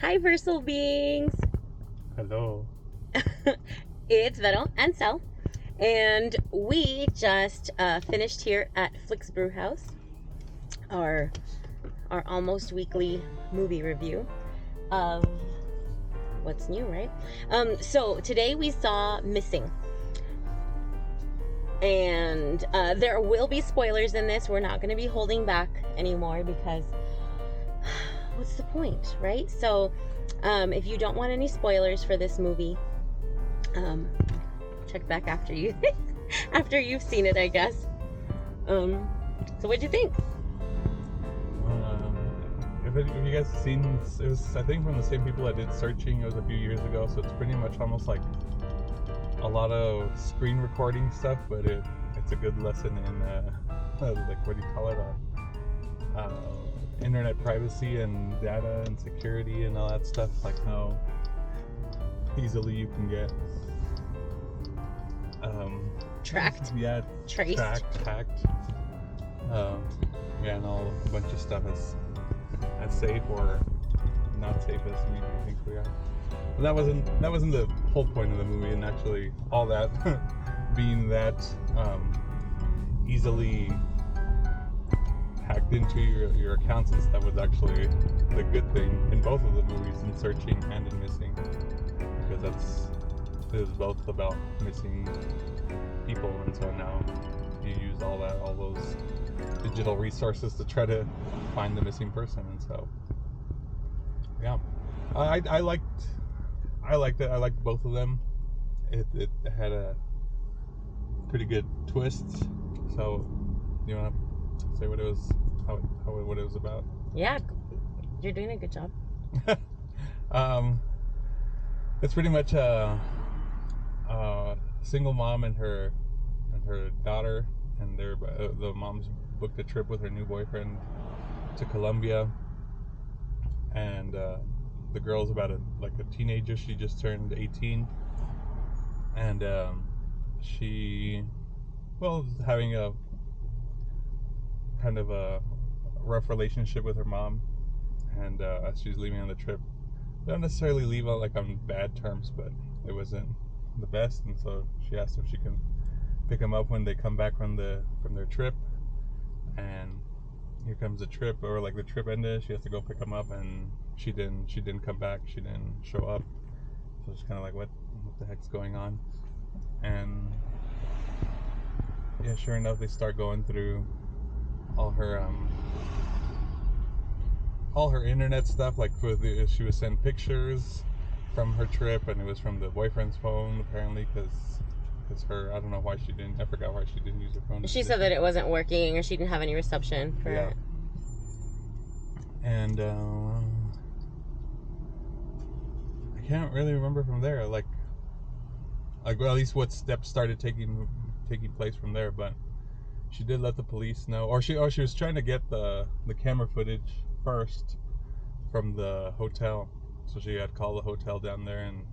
Hi, Versal beings. Hello. It's Vero and Sel, and we just finished here at Flicks Brew House, our almost weekly movie review of what's new, right? So today we saw Missing, and there will be spoilers in this. We're not going to be holding back anymore because what's the point, right? So if you don't want any spoilers for this movie, check back after you've seen it, I guess. So what'd you think? If you guys have seen, it was I think from the same people that did Searching. It was a few years ago, so it's pretty much almost like a lot of screen recording stuff, but it's a good lesson in like, what do you call it? Internet privacy and data and security and all that stuff, like how easily you can get Tracked. Yeah, Traced. Hacked. Yeah, and a bunch of stuff as safe or not safe as we think we are. But that wasn't the whole point of the movie, and actually all that being that easily hacked into your accounts and stuff was actually the good thing in both of the movies, in Searching and in Missing, because it was both about missing people, and so now you use all those digital resources to try to find the missing person. And so yeah, I liked it. I liked both of them. It had a pretty good twist. So you want to say what it was, what it was about? Yeah, you're doing a good job. It's pretty much a single mom and her daughter, and the mom's booked a trip with her new boyfriend to Colombia, and the girl's about a teenager. She just turned 18, and she is having a kind of a rough relationship with her mom, and as she's leaving on the trip, they don't necessarily leave on bad terms, but it wasn't the best, and so she asked if she can pick them up when they come back from their trip. And here comes the trip, or the trip ended, she has to go pick them up, and she didn't come back, she didn't show up. So it's kind of like, what the heck's going on? And yeah, sure enough, they start going through all her internet stuff. She was sending pictures from her trip, and it was from the boyfriend's phone, apparently, because I don't know why she didn't. I forgot why she didn't use her phone. She said that it wasn't working, or she didn't have any reception for it. And I can't really remember from there. Well, at least what steps started taking place from there. But she did let the police know, or she was trying to get the camera footage first from the hotel. So she had called the hotel down there, and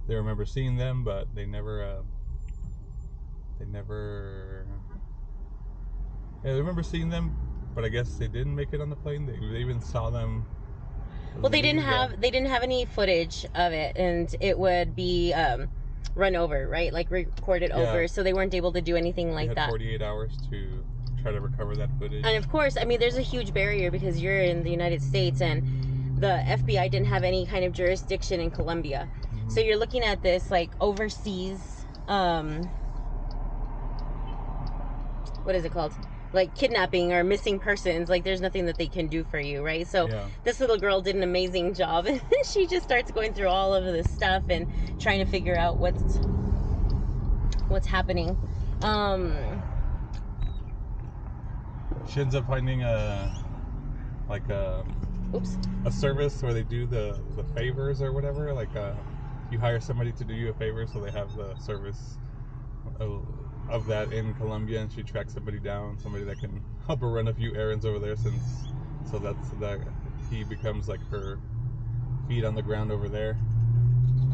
they remember seeing them, but they never. Yeah, they remember seeing them, but I guess they didn't make it on the plane. They even saw them. Well, they didn't have any footage of it, and it would be run over, right? Recorded over, so they weren't able to do anything like that. 48 hours to try to recover that footage. And of course, I mean, there's a huge barrier because you're in the United States, and the FBI didn't have any kind of jurisdiction in Colombia. Mm-hmm. So you're looking at this overseas, what is it called? Kidnapping or missing persons. There's nothing that they can do for you, right? So This little girl did an amazing job, and she just starts going through all of this stuff and trying to figure out what's happening. She ends up finding a service where they do the favors or whatever. You hire somebody to do you a favor, so they have the service of that in Colombia, and she tracks somebody down, somebody that can help her run a few errands over there, so that he becomes her feet on the ground over there.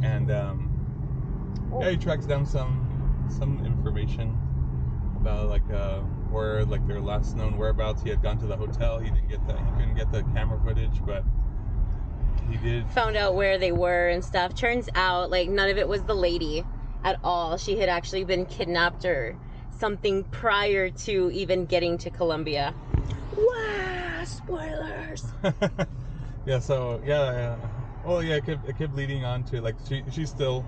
And he tracks down some information about where their last known whereabouts. He had gone to the hotel. He couldn't get the camera footage, but he did. Found out where they were and stuff. Turns out, like, none of it was the lady at all. She had actually been kidnapped or something prior to even getting to Colombia. Wow, spoilers. Yeah, so yeah. Well, yeah, it kept leading on to like she still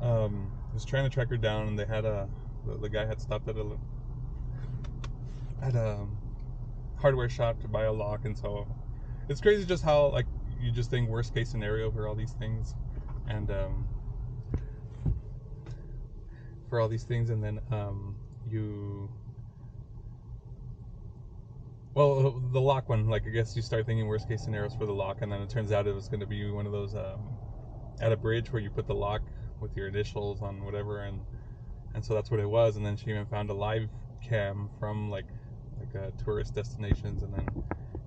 was trying to track her down, and they had the guy had stopped at a hardware shop to buy a lock, and so it's crazy just how like you just think worst case scenario for all these things, and and then you. Well, the lock one, like I guess you start thinking worst case scenarios for the lock, and then it turns out it was going to be one of those at a bridge where you put the lock with your initials on whatever, and so that's what it was. And then she even found a live cam from like tourist destinations, and then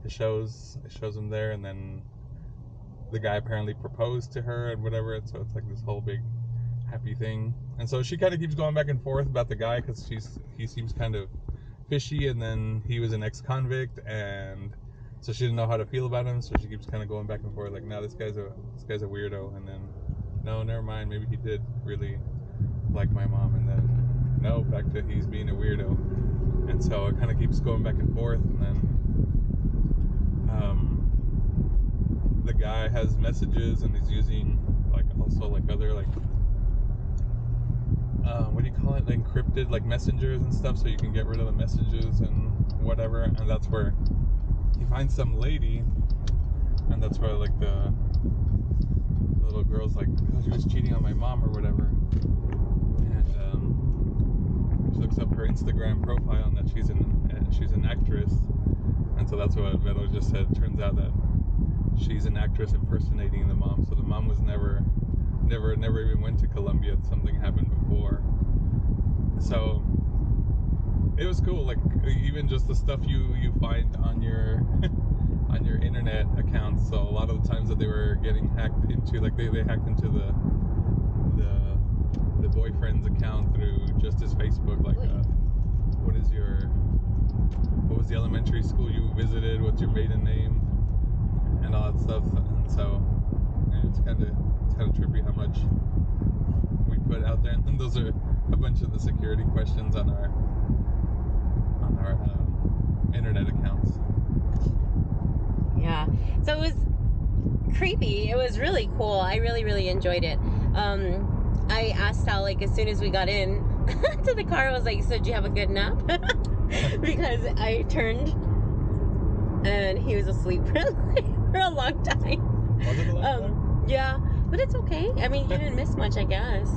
it shows them there, and then the guy apparently proposed to her and whatever, and so it's like this whole big happy thing. And so she kind of keeps going back and forth about the guy because he seems kind of fishy, and then he was an ex-convict, and so she didn't know how to feel about him, so she keeps kind of going back and forth like, no, this guy's a weirdo, and then no, never mind, maybe he did really like my mom, and then no, back to he's being a weirdo. And so it kind of keeps going back and forth, and then the guy has messages, and he's using like also like other like what do you call it, encrypted like messengers and stuff, so you can get rid of the messages and whatever. And that's where he finds some lady, and that's where like the little girl's like, oh, she was cheating on my mom or whatever, and she looks up her Instagram profile, and that she's an actress, and so that's what Vero just said. Turns out that she's an actress impersonating the mom, so the mom was never even went to Colombia. Something happened before. So it was cool, like even just the stuff you find on your on your internet accounts. So a lot of the times that they were getting hacked into, like they hacked into the boyfriend's account through just his Facebook, like what was the elementary school you visited, what's your maiden name, and all that stuff. And so it's kind of trippy how much we put out there, and those are a bunch of the security questions on our internet accounts. Yeah, so it was creepy. It was really cool. I really enjoyed it. I asked Sal, like, as soon as we got in to the car, I was like, so did you have a good nap? Because I turned and he was asleep for a long time. Was it a long time? Yeah, but it's okay. I mean, you didn't miss much, I guess.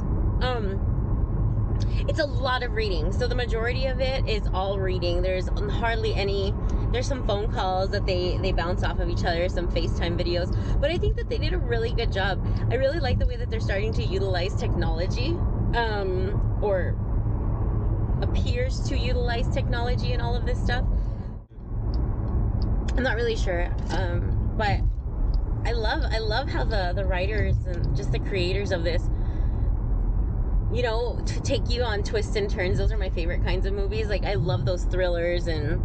It's a lot of reading. So the majority of it is all reading. There's hardly any. There's some phone calls that they bounce off of each other, some FaceTime videos. But I think that they did a really good job. I really like the way that they're starting to utilize technology, or appears to utilize technology in all of this stuff. I'm not really sure, but I love how the writers and just the creators of this, you know, to take you on twists and turns. Those are my favorite kinds of movies. Like, I love those thrillers, and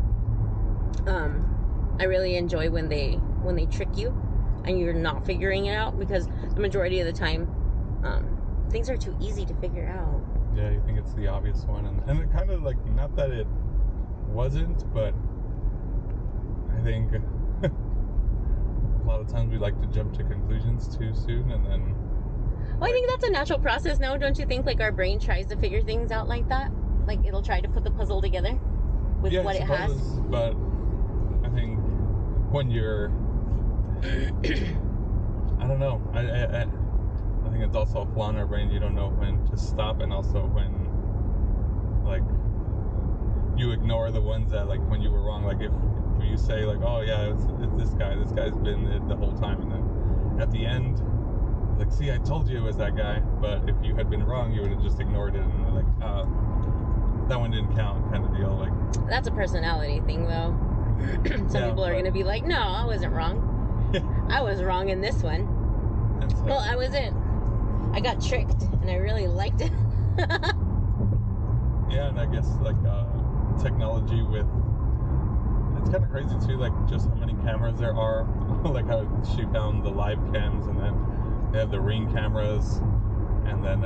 I really enjoy when they trick you and you're not figuring it out, because the majority of the time things are too easy to figure out. Yeah, you think it's the obvious one, and it kind of like, not that it wasn't, but I think a lot of times we like to jump to conclusions too soon, and then well, I think that's a natural process. No, don't you think? Like, our brain tries to figure things out like that. Like, it'll try to put the puzzle together with what it has. But I think when you're, I don't know. I think it's also a flaw in our brain. You don't know when to stop, and also when, like, you ignore the ones that, like, when you were wrong. Like, if you say, like, oh yeah, it's this guy. This guy's been it the whole time, and then at the end, like, see, I told you it was that guy. But if you had been wrong, you would have just ignored it and like, that one didn't count, kind of deal. Like, that's a personality thing, though. Some people are going to be like, no, I wasn't wrong. I was wrong in this one. So, well, I wasn't. I got tricked, and I really liked it. Yeah, and I guess, like, technology with, it's kind of crazy too, like just how many cameras there are. Like how she found the live cams, and then they have the Ring cameras, and then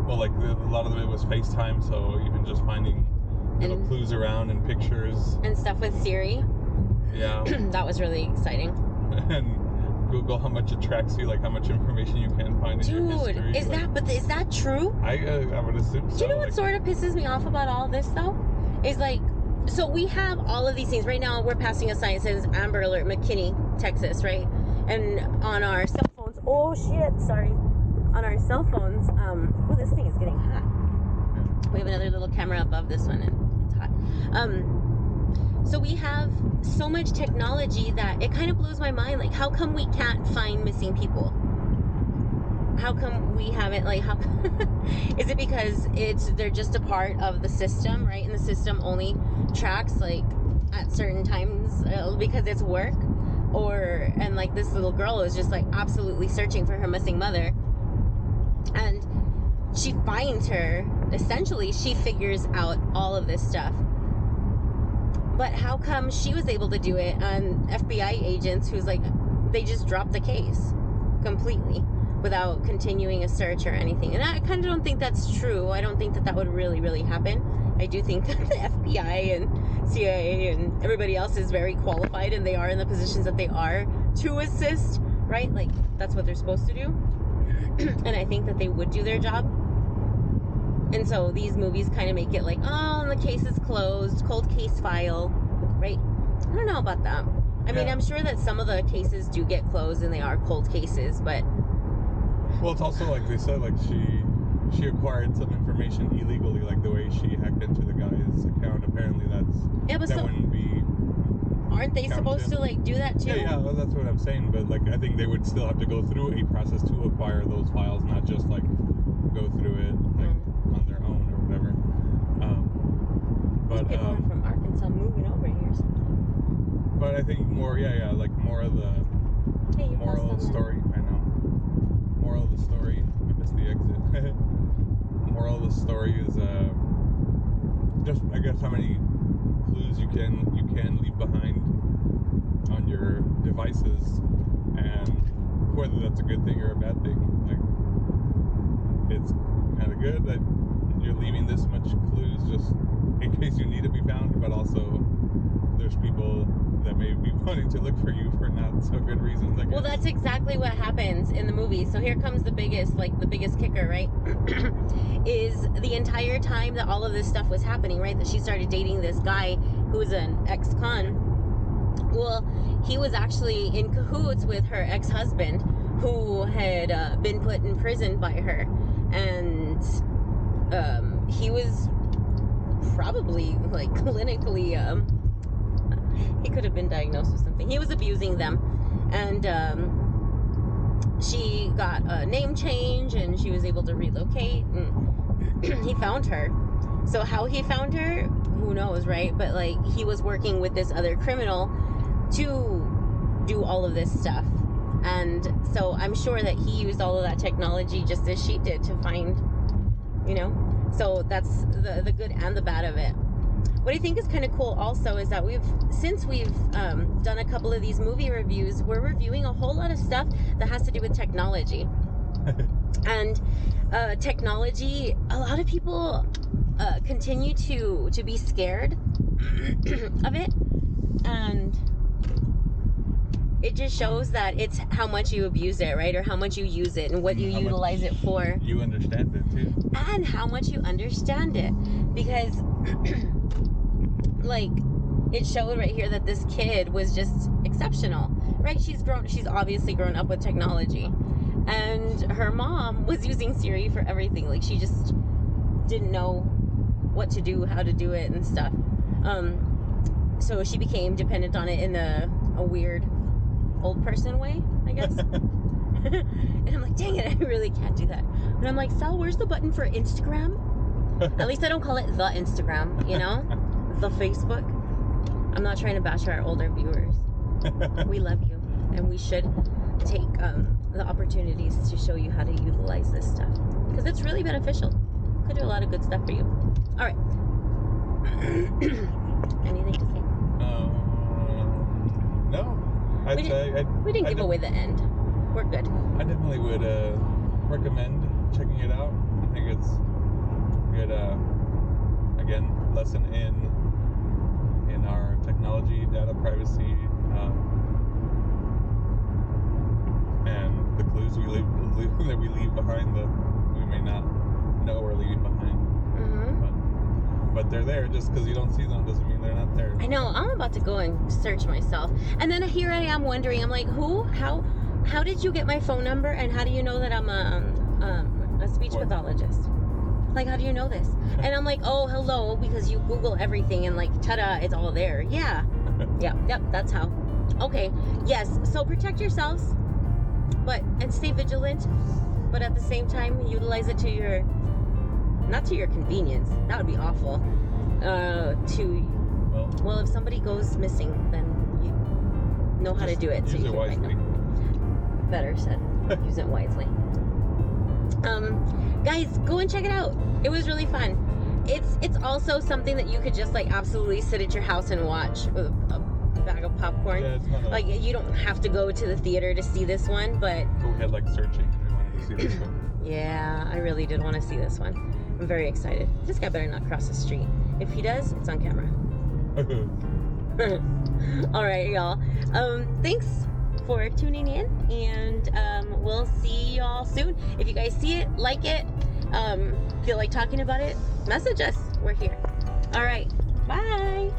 well, like a lot of it was FaceTime, so even just finding little clues around and pictures and stuff with Siri. Yeah. That was really exciting. And Google how much it tracks you, like how much information you can find in your history. Dude, is that true? I would assume so. Do you know what sort of pisses me off about all this though? Is like, so we have all of these things right now. We're passing a sign that says Amber Alert, McKinney, Texas, right? And on our cell phones, oh shit, sorry. On our cell phones, oh, this thing is getting hot. We have another little camera above this one, and it's hot. So we have so much technology that it kind of blows my mind. Like, how come we can't find missing people? How come we haven't, like, how is it because they're just a part of the system, right? And the system only tracks like at certain times because it's work, and like this little girl is just like absolutely searching for her missing mother, and she finds her. Essentially, she figures out all of this stuff. But how come she was able to do it and FBI agents who's like, they just dropped the case completely without continuing a search or anything? And I kind of don't think that's true. I don't think that would really, really happen. I do think that the FBI and CIA and everybody else is very qualified, and they are in the positions that they are to assist, right? Like, that's what they're supposed to do. And I think that they would do their job. And so these movies kind of make it like, oh, the case is closed, cold case file, right? I don't know about that. I mean, I'm sure that some of the cases do get closed and they are cold cases, but... Well, it's also like they said, like she acquired some information illegally, like the way she hacked into the guy's account. Apparently wouldn't be... Aren't they supposed to, like, do that too? Yeah, well, that's what I'm saying, but, like, I think they would still have to go through a process to acquire those files, not just, like, go through it, like, on their own or whatever. But people are from Arkansas moving over here. But I think more, like more of the moral of the story. I know. Moral of the story. I missed the exit. Moral of the story is just, I guess, how many clues you can leave behind on your devices, and whether that's a good thing or a bad thing. Like, it's kind of good that you're leaving this much clues just in case you need to be found, but also there's people that may be wanting to look for you for not so good reasons, I guess. Well, that's exactly what happens in the movie. So here comes the biggest kicker, right? Is the entire time that all of this stuff was happening, right? That she started dating this guy who was an ex-con. Well, he was actually in cahoots with her ex-husband, who had been put in prison by her. And he was probably, like, clinically... he could have been diagnosed with something. He was abusing them, and she got a name change, and she was able to relocate, and he found her. So how he found her, who knows, right? But, like, he was working with this other criminal to do all of this stuff, and so I'm sure that he used all of that technology just as she did to find, so that's the good and the bad of it. What I think is kind of cool also is that since we've done a couple of these movie reviews, we're reviewing a whole lot of stuff that has to do with technology. And technology, a lot of people continue to be scared of it. And it just shows that it's how much you abuse it, right? Or how much you use it and what you utilize it for. You understand it too. And how much you understand it. Because... like, it showed right here that this kid was just exceptional, right? She's obviously grown up with technology, and her mom was using Siri for everything. Like, she just didn't know what to do, how to do it, and stuff. So she became dependent on it in a weird old person way, I guess. And I'm like, dang it, I really can't do that. And I'm like, Sal, where's the button for Instagram? At least I don't call it the Instagram, the Facebook. I'm not trying to bash our older viewers. We love you, and we should take the opportunities to show you how to utilize this stuff, because it's really beneficial. Could do a lot of good stuff for you. All right, Anything to say? No. We didn't give away the end. We're good. I definitely would recommend checking it out. I think it's a good, again, lesson in our technology, data privacy, and the clues that we leave behind that we may not know we're leaving behind. But they're there. Just because you don't see them doesn't mean they're not there. I know. I'm about to go and search myself, and then here I am wondering. I'm like, how did you get my phone number, and how do you know that I'm a speech pathologist? Like, how do you know this? And I'm like, oh, hello, because you Google everything, and like, ta-da, it's all there. Yeah. Yep, that's how. Okay, yes, so protect yourselves, and stay vigilant, but at the same time, utilize it not to your convenience. That would be awful. Well, if somebody goes missing, then you know how to do it. Use it wisely. Better said. Use it wisely. Guys, go and check it out. It was really fun. It's also something that you could just like absolutely sit at your house and watch with a bag of popcorn. Yeah, it's not like you don't have to go to the theater to see this one, but we had like searching and we wanted to see this one. Yeah, I really did want to see this one. I'm very excited. This guy better not cross the street. If he does, it's on camera. All right, y'all. Thanks for tuning in, and we'll see y'all soon. If you guys see it, like it, feel like talking about it, message us. We're here. All right. Bye.